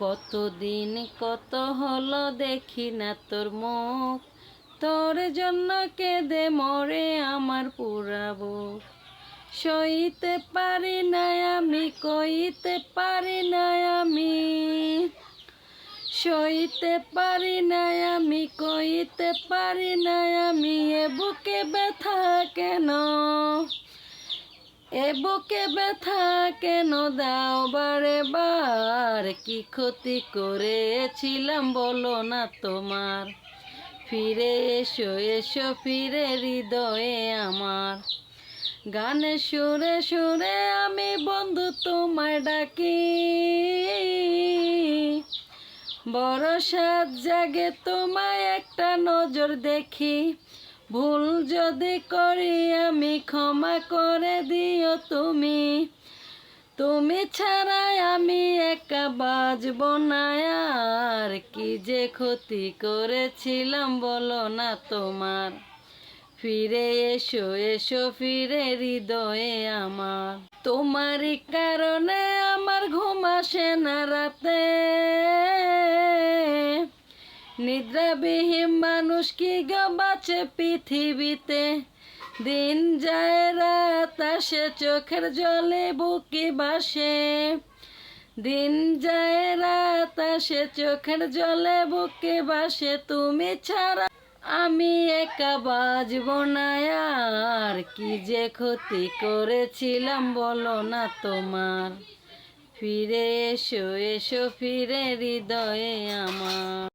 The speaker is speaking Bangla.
কতদিন কত হলো দেখি না তোর মুখ, তোর জন্য কেঁদে মরে আমার পুরা বুক। সইতে পারি না আমি, কইতে পারি না আমি, সইতে পারি না আমি, কইতে পারি না আমি। এ বুকে ব্যথা কেন, এ বুকে ব্যথা কেন দাও বারে বার? কি ক্ষতি করেছিলাম বলো না তোমার? ফিরে এসো এসো ফিরে হৃদয়ে আমার। গানে সুরে সুরে আমি বন্ধু তোমায় ডাকি, বড় সাত জাগে তোমায় একটা নজর দেখি। ভুল যদি করি আমি ক্ষমা করে দিও তুমি। তুমি ছাড়াই আমি একা বাঁচব না আর। কি যে ক্ষতি করেছিলাম বলো না তোমার? ফিরে এসো এসো ফিরে হৃদয়ে আমার। তোমারই কারণে আমার ঘুম আসে না রাতে, নিদ্রাবিহীন মানুষ কি গো বাঁচে পৃথিবীতে? দিন যায় রাত আসে চোখের জলে বুকে ভাসে, দিন যায় রাত আসে চোখের জলে বুকে ভাসে। তুমি ছাড়া আমি একা বাঁচব না আর। কি যে ক্ষতি করেছিলাম বলো না তোমার? ফিরে এসো এসো ফিরে হৃদয়ে আমার।